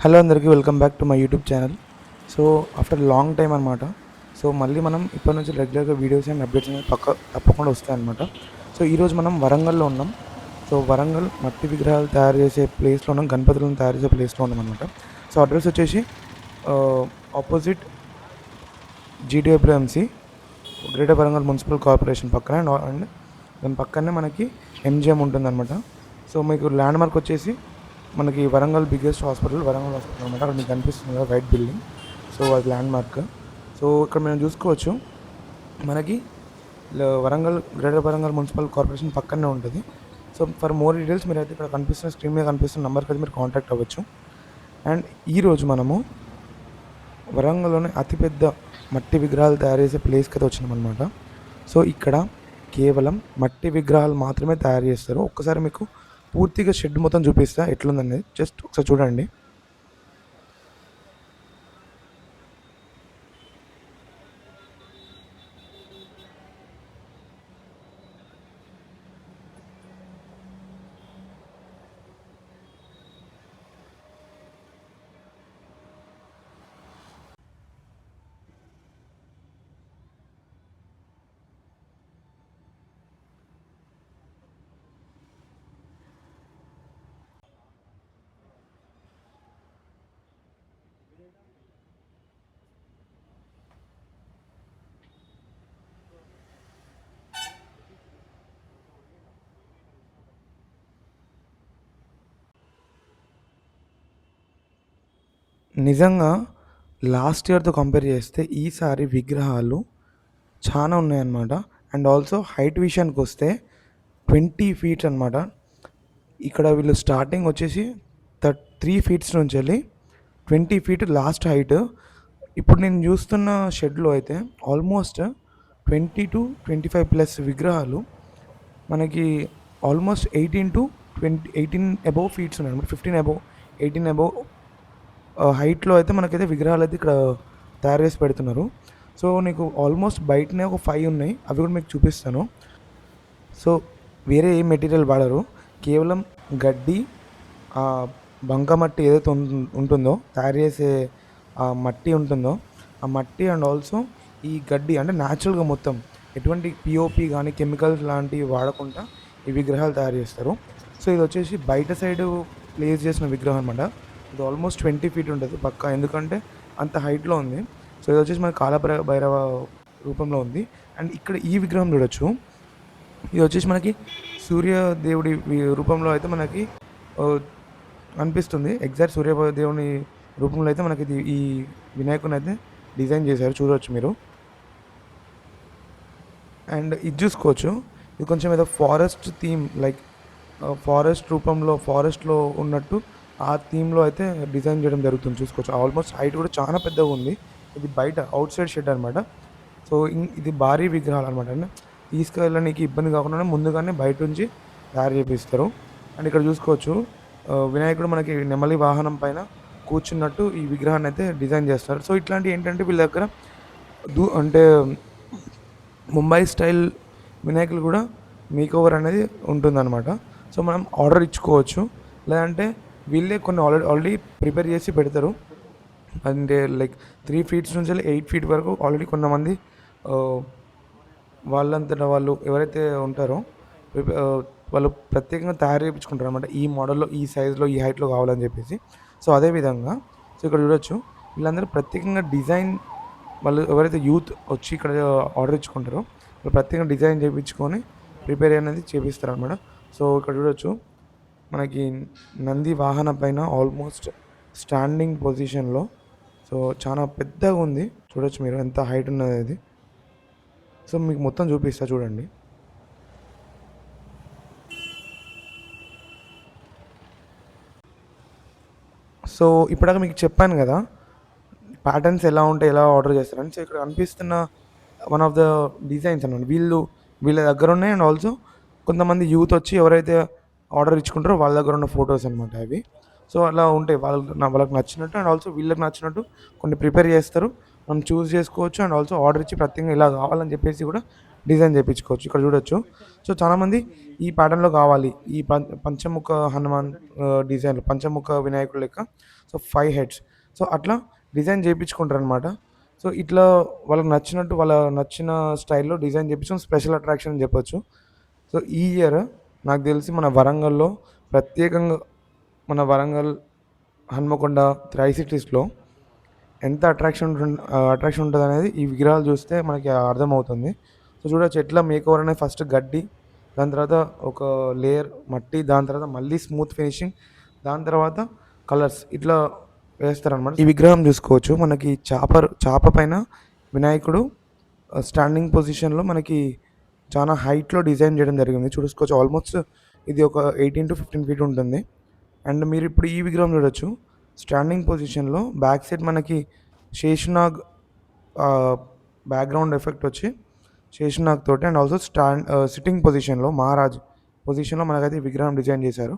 Hello అందరికీ welcome back to my YouTube channel. So after long time అనమాట. So మళ్ళీ మనం ఇప్పటి నుంచి రెగ్యులర్గా వీడియోస్ అండ్ అప్డేట్స్ అనేవి తప్పకుండా వస్తాయన్నమాట. సో ఈరోజు మనం వరంగల్లో ఉన్నాం. సో వరంగల్ మట్టి విగ్రహాలు తయారు చేసే ప్లేస్లో ఉన్నాం, గణపతులను తయారు చేసే ప్లేస్లో ఉన్నాం అనమాట. సో అడ్రస్ వచ్చేసి opposite GTWMC greater Warangal municipal corporation పక్కన అండ్ దాని పక్కనే మనకి MGM ఉంటుందన్నమాట. సో మీకు ల్యాండ్ మార్క్ వచ్చేసి మనకి Warangal biggest hospital Warangal hospital అనమాట. అక్కడ మీకు కనిపిస్తుంది కదా వైట్ బిల్డింగ్. సో అది ల్యాండ్ మార్క్. సో ఇక్కడ మనం చూసుకోవచ్చు మనకి Warangal greater Warangal municipal corporation పక్కనే ఉంటుంది. సో ఫర్ మోర్ డీటెయిల్స్ మీరు అయితే ఇక్కడ కనిపిస్తున్న స్క్రీన్ మీద కనిపిస్తున్న నెంబర్కి అయితే మీరు కాంటాక్ట్ అవ్వచ్చు. అండ్ ఈరోజు మనము వరంగల్లోనే అతిపెద్ద మట్టి విగ్రహాలు తయారు చేసే ప్లేస్కి అయితే వచ్చినాం అనమాట. సో ఇక్కడ కేవలం మట్టి విగ్రహాలు మాత్రమే తయారు చేస్తారు. ఒక్కసారి మీకు పూర్తిగా షెడ్ మొత్తం చూపిస్తా ఎట్లుందనేది జస్ట్ ఒకసారి చూడండి. నిజంగా లాస్ట్ ఇయర్తో కంపేర్ చేస్తే ఈసారి విగ్రహాలు చాలా ఉన్నాయన్నమాట. అండ్ ఆల్సో హైట్ విషయానికి వస్తే 20 ఫీట్స్ అనమాట. ఇక్కడ వీళ్ళు స్టార్టింగ్ వచ్చేసి 3 ఫీట్స్ నుంచి వెళ్ళి 20 ఫీట్ లాస్ట్ హైట్. ఇప్పుడు నేను చూస్తున్న షెడ్లో అయితే ఆల్మోస్ట్ 20 to 25+ విగ్రహాలు మనకి ఆల్మోస్ట్ 18 to 18 అబోవ్ ఫీట్స్ ఉన్నాయి అనమాట. 15 అబోవ్ 18 అబోవ్ హైట్లో అయితే మనకైతే విగ్రహాలు అయితే ఇక్కడ తయారు చేసి పెడుతున్నారు. సో నీకు ఆల్మోస్ట్ బయటనే ఒక 5 ఉన్నాయి, అవి కూడా మీకు చూపిస్తాను. సో వేరే ఏ మెటీరియల్ వాడరు, కేవలం గడ్డి, బంకమట్టి ఏదైతే ఉంటుందో తయారు చేసే మట్టి ఉంటుందో ఆ మట్టి అండ్ ఆల్సో ఈ గడ్డి అంటే న్యాచురల్గా మొత్తం ఎటువంటి POP కానీ కెమికల్స్ లాంటివి వాడకుండా ఈ విగ్రహాలు తయారు చేస్తారు. సో ఇది వచ్చేసి బయట సైడ్ ప్లేస్ చేసిన విగ్రహం అనమాట. ఇది ఆల్మోస్ట్ 20 ఫీట్ ఉంటుంది పక్కా, ఎందుకంటే అంత హైట్లో ఉంది. సో ఇది వచ్చేసి మన భైరవ రూపంలో ఉంది. అండ్ ఇక్కడ ఈ విగ్రహం చూడొచ్చు, ఇది వచ్చేసి మనకి సూర్యదేవుడి రూపంలో అయితే మనకి అనిపిస్తుంది. ఎగ్జాక్ట్ సూర్యదేవుని రూపంలో అయితే మనకి ఈ వినాయకుని అయితే డిజైన్ చేశారు, చూడవచ్చు మీరు. అండ్ ఇది చూసుకోవచ్చు, ఇది కొంచెం ఏదో ఫారెస్ట్ థీమ్, లైక్ ఫారెస్ట్ రూపంలో ఫారెస్ట్లో ఉన్నట్టు ఆ థీమ్లో అయితే డిజైన్ చేయడం జరుగుతుంది, చూసుకోవచ్చు. ఆల్మోస్ట్ హైట్ కూడా చాలా పెద్దగా ఉంది. ఇది బయట అవుట్ సైడ్ షెడ్ అనమాట. సో ఇది భారీ విగ్రహాలు అనమాట. అంటే తీసుకెళ్ళడానికి ఇబ్బంది కాకుండా ముందుగానే బయట నుంచి తయారు చేపిస్తారు. అండ్ ఇక్కడ చూసుకోవచ్చు వినాయకుడు మనకి నెమలి వాహనం పైన కూర్చున్నట్టు ఈ విగ్రహాన్ని అయితే డిజైన్ చేస్తారు. సో ఇట్లాంటివి ఏంటంటే వీళ్ళ దగ్గర అంటే ముంబై స్టైల్ వినాయకులు కూడా మేకోవర్ అనేది ఉంటుందన్నమాట. సో మనం ఆర్డర్ ఇచ్చుకోవచ్చు, లేదంటే వీళ్ళే కొన్ని ఆల్రెడీ ప్రిపేర్ చేసి పెడతారు. అంటే లైక్ 3 ఫీట్స్ నుంచి 8 ఫీట్ వరకు ఆల్రెడీ కొంతమంది వాళ్ళంతటా వాళ్ళు ఎవరైతే ఉంటారో వాళ్ళు ప్రత్యేకంగా తయారు చేయించుకుంటారు అనమాట, ఈ మోడల్లో ఈ సైజులో ఈ హైట్లో కావాలని చెప్పేసి. సో అదేవిధంగా సో ఇక్కడ చూడొచ్చు వీళ్ళందరూ ప్రత్యేకంగా డిజైన్, వాళ్ళు ఎవరైతే యూత్ వచ్చి ఇక్కడ ఆర్డర్ ఇచ్చుకుంటారో వాళ్ళు ప్రత్యేకంగా డిజైన్ చేయించుకొని ప్రిపేర్ అనేది చేపిస్తారు అనమాట. సో ఇక్కడ చూడొచ్చు మనకి నంది వాహనం పైన ఆల్మోస్ట్ స్టాండింగ్ పొజిషన్లో. సో చాలా పెద్దగా ఉంది, చూడొచ్చు మీరు ఎంత హైట్ ఉన్నది అది. సో మీకు మొత్తం చూపిస్తా చూడండి. సో ఇప్పటిదాకా మీకు చెప్పాను కదా ప్యాటర్న్స్ ఎలా ఉంటాయి, ఎలా ఆర్డర్ చేస్తారని. సో ఇక్కడ కనిపిస్తున్న వన్ ఆఫ్ ద డిజైన్స్ అన్నమాట వీళ్ళ దగ్గర ఉన్నాయి. అండ్ ఆల్సో కొంతమంది యూత్ వచ్చి ఎవరైతే ఆర్డర్ ఇచ్చుకుంటారో వాళ్ళ దగ్గర ఉన్న ఫొటోస్ అనమాట అవి. సో అలా ఉంటాయి వాళ్ళకి నచ్చినట్టు అండ్ ఆల్సో వీళ్ళకి నచ్చినట్టు కొన్ని ప్రిపేర్ చేస్తారు, మనం చూస్ చేసుకోవచ్చు. అండ్ ఆల్సో ఆర్డర్ ఇచ్చి ప్రత్యేకంగా ఇలా కావాలని చెప్పేసి కూడా డిజైన్ చేయించుకోవచ్చు. ఇక్కడ చూడొచ్చు. సో చాలామంది ఈ ప్యాటర్న్‌లో కావాలి. ఈ పంచముఖ హనుమాన్ డిజైన్‌లో పంచముఖ వినాయకుడు లెక్క. So 5 heads. సో అట్లా డిజైన్ చేయించుకుంటారనమాట. సో ఇట్లా వాళ్ళకి నచ్చినట్టు వాళ్ళ నచ్చిన స్టైల్‌లో డిజైన్ చేయించడం స్పెషల్ అట్రాక్షన్ అని చెప్పొచ్చు. సో ఈ ఇయర్ నాకు తెలిసి మన వరంగల్‌లో ప్రత్యేకంగా మన వరంగల్, హన్మకొండ, త్రై సిటీస్‌లో ఎంత అట్రాక్షన్ ఉంటదనేది ఈ విగ్రహాలు చూస్తే మనకి అర్థమవుతుంది. సో చూడొచ్చు ఎట్లా మేకోవర్ అనేది ఫస్ట్ గడ్డి, దాని తర్వాత ఒక లేయర్ మట్టి, దాని తర్వాత మళ్ళీ స్మూత్ ఫినిషింగ్, దాని తర్వాత కలర్స్ ఇట్లా వేస్తారనమాట. ఈ విగ్రహం చూసుకోవచ్చు. మనకి చాప పైన వినాయకుడు స్టాండింగ్ పొజిషన్‌లో మనకి చాలా హైట్‌లో డిజైన్ చేయడం జరిగింది. చూసుకోవచ్చు ఆల్మోస్ట్ ఇది ఒక 18-15 ఫీట్ ఉంటుంది. అండ్ మీరు ఇప్పుడు ఈ విగ్రహం చూడొచ్చు. స్టాండింగ్ పొజిషన్‌లో బ్యాక్ సైడ్ మనకి శేషనాగ్ బ్యాక్‌గ్రౌండ్ ఎఫెక్ట్ వచ్చి శేషనాగ్ తోటి అండ్ ఆల్సో సిట్టింగ్ పొజిషన్‌లో మహారాజ్ పొజిషన్‌లో మనకైతే ఈ విగ్రహం డిజైన్ చేశారు.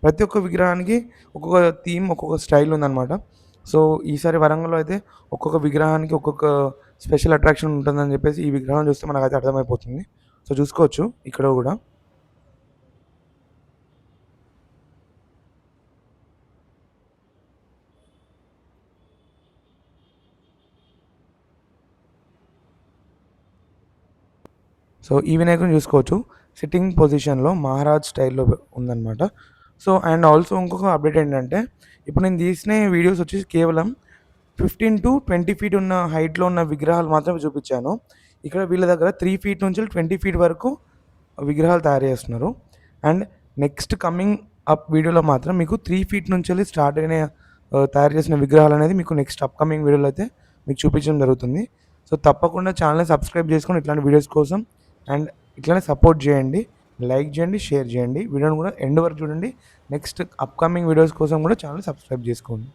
ప్రతి ఒక్క విగ్రహానికి ఒక్కొక్క థీమ్, ఒక్కొక్క స్టైల్ ఉందన్నమాట. సో ఈసారి వరంగల్‌లో అయితే ఒక్కొక్క విగ్రహానికి ఒక్కొక్క స్పెషల్ అట్రాక్షన్ ఉంటుందని చెప్పేసి ఈ విగ్రహం చూస్తే మనకైతే అర్థమైపోతుంది. సో చూసుకోవచ్చు ఇక్కడ కూడా. సో ఈ వినాయకుడిని చూసుకోవచ్చు. సిట్టింగ్ పొజిషన్‌లో మహారాజ్ స్టైల్‌లో ఉందన్నమాట. సో అండ్ ఆల్సో ఇంకొక అప్డేట్ ఏంటంటే, ఇప్పుడు నేను తీసిన వీడియోస్ వచ్చేసి కేవలం 15-20 ఫీట్ ఉన్న హైట్‌లో ఉన్న విగ్రహాలు మాత్రమే చూపించాను. ఇక్కడ వీళ్ళ దగ్గర 3 ఫీట్ నుంచి 20 ఫీట్ వరకు విగ్రహాలు తయారు చేస్తున్నారు. అండ్ నెక్స్ట్ కమింగ్ అప్ వీడియోలో మాత్రం మీకు 3 ఫీట్ నుంచి స్టార్ట్ అయిన తయారు చేసిన విగ్రహాలు అనేది మీకు నెక్స్ట్ అప్‌కమింగ్ వీడియోలో అయితే మీకు చూపించడం జరుగుతుంది. సో తప్పకుండా ఛానల్‌ని సబ్స్క్రైబ్ చేసుకొని ఇట్లాంటి వీడియోస్ కోసం అండ్ ఇట్లనే సపోర్ట్ చేయండి. లైక్ చేయండి, షేర్ చేయండి. వీడియోని కూడా ఎండ్ వరకు చూడండి. నెక్స్ట్ అప్‌కమింగ్ వీడియోస్ కోసం కూడా ఛానల్ సబ్స్క్రైబ్ చేసుకోండి.